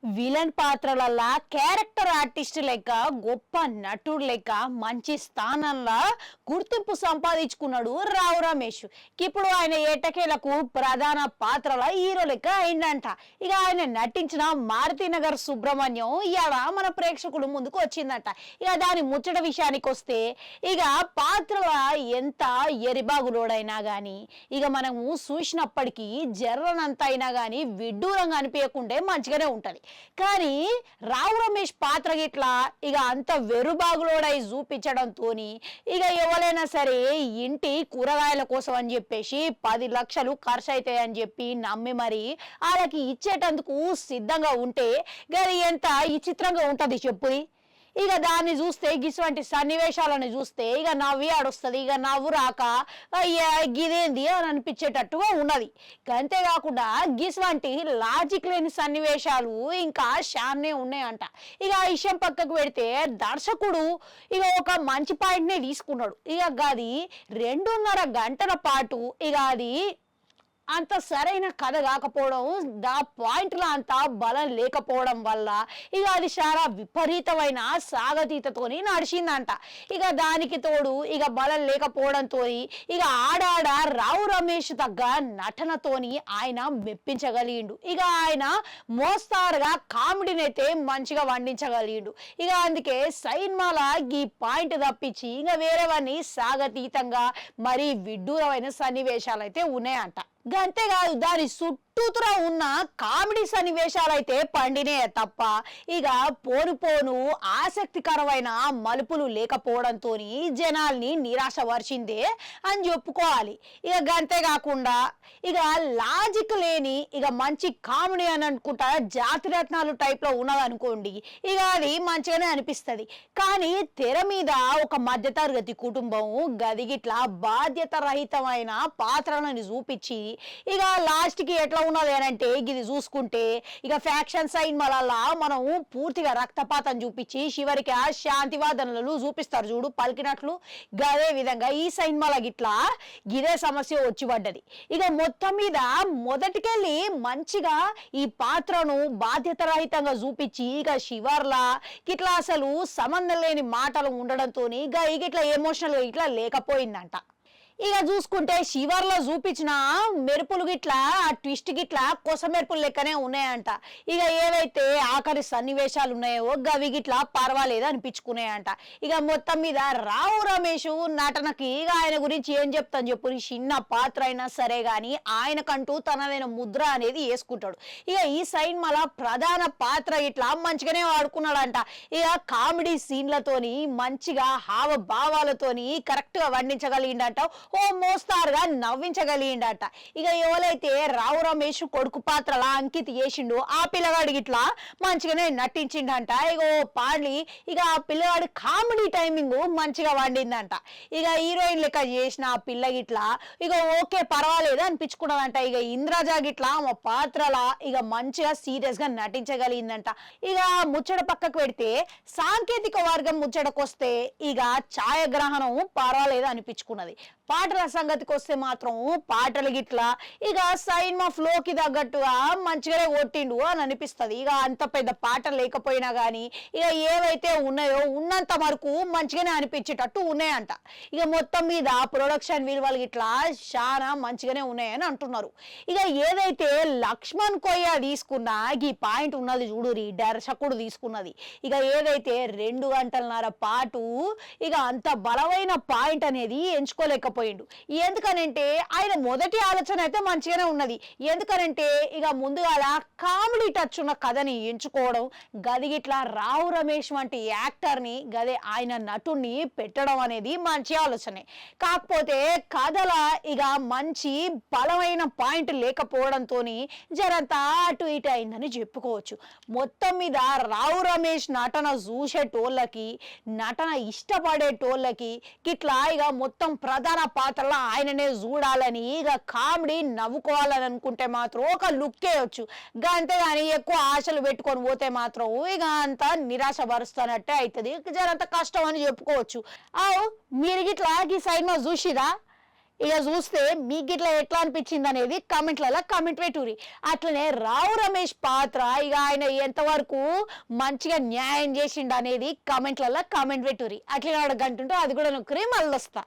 Villain పాత్రలల్లా character artist లెక్క గొప్ప నటుడు లెక్క మంచి స్థానంలో గుర్తింపు సంపాదించుకున్నాడు రావు రమేష్. ఇప్పుడు ఆయన ఏటకేలకు ప్రధాన పాత్రల హీరో లెక్క అయిందంట. ఇక ఆయన నటించిన మారుతినగర్ సుబ్రహ్మణ్యం ఇవాళ మన ప్రేక్షకులు ముందుకు వచ్చిందంట. ఇక దాని ముచ్చట విషయానికి వస్తే ఇక పాత్రల ఎంత ఎరిబాగులోడైనా గాని ఇక మనము చూసినప్పటికీ జర్రనంత అయినా గాని విడ్డూరంగా అనిపించకుండే మంచిగానే ఉంటది. కానీ రావు రమేష్ పాత్ర గిట్లా ఇక అంత వెరుబాగులోడై చూపించడంతో ఇక ఎవరైనా సరే ఇంటి కూరగాయల కోసం అని చెప్పేసి 10 లక్షలు ఖర్చు అవుతాయని చెప్పి నమ్మి మరి వాళ్ళకి ఇచ్చేటందుకు సిద్ధంగా ఉంటే గది ఎంత విచిత్రంగా ఉంటది చెప్పుది. ఇక దాన్ని చూస్తే గిసువంటి సన్నివేశాలను చూస్తే ఇక నవ్వి ఆడొస్తుంది. ఇక నవ్వు రాక గిదేంది అని అనిపించేటట్టుగా ఉన్నది. అంతేకాకుండా గిసువంటి లాజిక్ లేని సన్నివేశాలు ఇంకా శాన్నే ఉన్నాయంట. ఇక ఆ విషయం పక్కకు పెడితే దర్శకుడు ఇక ఒక మంచి పాయింట్నే తీసుకున్నాడు. ఇక అది 2.5 గంటల పాటు ఇక అది అంత సరైన కథ కాకపోవడం, దా పాయింట్లో అంత బలం లేకపోవడం వల్ల ఇక అది చాలా విపరీతమైన సాగతీతతోని నడిచిందంట. ఇక దానికి తోడు ఇక బలం లేకపోవడంతో ఇక ఆడాడ రావు రమేష్ తగ్గ నటనతోని ఆయన మెప్పించగలిగిండు. ఇక ఆయన మోస్తారుగా కామెడీని అయితే మంచిగా వండించగలిగిండు. ఇక అందుకే సైన్మాల ఈ పాయింట్ తప్పించి ఇక వేరేవన్నీ సాగతీతంగా మరీ విడ్డూరమైన సన్నివేశాలు అయితే ఉన్నాయంట. అంతేకాదు దాని చుట్టూతురా ఉన్న కామెడీ సన్నివేశాలైతే పండినే తప్ప ఇక పోను ఆసక్తికరమైన మలుపులు లేకపోవడంతో జనాల్ని నిరాశపరిచిందే అని చెప్పుకోవాలి. ఇక అంతేకాకుండా ఇక లాజిక్ లేని ఇక మంచి కామెడీ అని అనుకుంటా జాతిరత్నాలు టైప్ లో ఉన్నదనుకోండి ఇక అది మంచిగానే అనిపిస్తుంది. కానీ తెర మీద ఒక మధ్యతరగతి కుటుంబం గదిగిట్లా బాధ్యత రహితమైన పాత్రలను చూపించి ఇక లాస్ట్ కి ఎట్లా ఉన్నది అని అంటే ఇది చూసుకుంటే ఇక ఫ్యాక్షన్ సైన్ మళ్ళా మనం పూర్తిగా రక్తపాతం చూపించి చివరికి ఆ శాంతివాదనలు చూపిస్తారు చూడు పలికినట్లు. గదే విధంగా ఈ సైన్ మళ్ళా గిట్లా గిదే సమస్య వచ్చి పడ్డది. ఇక మొత్తం మీద మొదటికెళ్ళి మంచిగా ఈ పాత్రను బాధ్యత రహితంగా చూపించి ఇక శివర్లా ఇట్లా అసలు సంబంధం లేని మాటలు ఉండడంతో ఇక ఇట్లా ఎమోషనల్ ఇట్లా లేకపోయిందంట. ఇక చూసుకుంటే శివర్లో చూపించిన మెరుపులు గిట్లా ఆ ట్విస్ట్ గిట్లా కొస మెరుపులు లెక్కనే ఉన్నాయంట. ఇక ఏవైతే ఆఖరి సన్నివేశాలు ఉన్నాయో గవి గిట్లా పర్వాలేదు అనిపించుకున్నాయంట. ఇక మొత్తం మీద రావు రమేష్ నటనకి ఇక ఆయన గురించి ఏం చెప్తాను చెప్పు, చిన్న పాత్ర అయినా సరే గాని ఆయనకంటూ తనదైన ముద్ర అనేది వేసుకుంటాడు. ఇక ఈ సైన్ మళ్ళా ప్రధాన పాత్ర ఇట్లా మంచిగానే వాడుకున్నాడంట. ఇక కామెడీ సీన్లతోని మంచిగా హావభావాలతోని కరెక్ట్ గా వండించగలిగిండట. ఓ మోస్తారుగా నవ్వించగలిగిండట. ఇక ఎవరైతే రావు రమేష్ కొడుకు పాత్రలా అంకిత్ చేసిండు ఆ పిల్లగాడికి ఇట్లా మంచిగానే నటించిండంట. ఇక ఓ పాడి ఇక ఆ పిల్లగాడి కామెడీ టైమింగ్ మంచిగా వండిందంట. ఇక హీరోయిన్ లెక్క చేసిన ఆ పిల్ల గిట్లా ఇక ఓకే పర్వాలేదు అనిపించుకున్నదంట. ఇక ఇంద్రజా గిట్లా మా పాత్రలా ఇక మంచిగా సీరియస్ గా నటించగలిగిందంట. ఇక ముచ్చట పక్కకు పెడితే సాంకేతిక వర్గం ముచ్చటకొస్తే ఇక ఛాయాగ్రహణం పర్వాలేదు అనిపించుకున్నది. పాటల సంగతికి వస్తే మాత్రం పాటలు గిట్లా ఇక సైన్మా ఫ్లోకి తగ్గట్టుగా మంచిగానే కొట్టిండు అని అనిపిస్తుంది. ఇక అంత పెద్ద పాట లేకపోయినా కానీ ఇక ఏవైతే ఉన్నాయో ఉన్నంత వరకు మంచిగానే అనిపించేటట్టు ఉన్నాయంట. ఇక మొత్తం మీద ప్రొడక్షన్ విలువలు గిట్లా చాలా మంచిగానే ఉన్నాయని అంటున్నారు. ఇక ఏదైతే లక్ష్మణ్ కొయ్య తీసుకున్న ఈ పాయింట్ ఉన్నది చూడురి దర్శకుడు తీసుకున్నది. ఇక ఏదైతే 2 గంటలన్నర పాటు ఇక అంత బలమైన పాయింట్ అనేది ఎంచుకోలేకపోయింది. ఎందుకనంటే ఆయన మొదటి ఆలోచన అయితే మంచిగానే ఉన్నది. ఎందుకనంటే ఇక ముందుగా కామెడీ టచ్ ఉన్న కథని ఎంచుకోవడం, గదిగిట్లా రావు రమేష్ వంటి యాక్టర్ ని గదే ఆయన నటుడిని పెట్టడం అనేది మంచి ఆలోచనే. కాకపోతే కథల ఇక మంచి బలమైన పాయింట్ లేకపోవడంతో జరంతా అటు ఇటు అయిందని చెప్పుకోవచ్చు. మొత్తం మీద రావు రమేష్ నటన చూసేటోళ్ళకి నటన ఇష్టపడేటోళ్ళకి ఇట్లా ఇక మొత్తం ప్రధాన పాత్రలో ఆయననే చూడాలని ఇక కామెడీ నవ్వుకోవాలని అనుకుంటే మాత్రం ఒక లుక్ వేయొచ్చు. అంతేగాని ఎక్కువ ఆశలు పెట్టుకొని పోతే మాత్రం ఇక అంత నిరాశపరుస్తున్నట్టే అవుతుంది. జరంత కష్టం అని చెప్పుకోవచ్చు. మీరు ఇట్లా ఈ సైన్మా చూసిరా? ఇక చూస్తే మీకు ఇట్లా ఎట్లా అనిపించింది అనేది కామెంట్లలో కామెంట్ పెట్టుర్రి. అట్లనే రావు రమేష్ పాత్ర ఇక ఆయన ఎంతవరకు మంచిగా న్యాయం చేసిండు అనేది కామెంట్లలో కామెంట్ పెట్టుర్రి. అట్లనే అడగంటుంటే అది కూడా నొక్కరి మళ్ళీ వస్తా.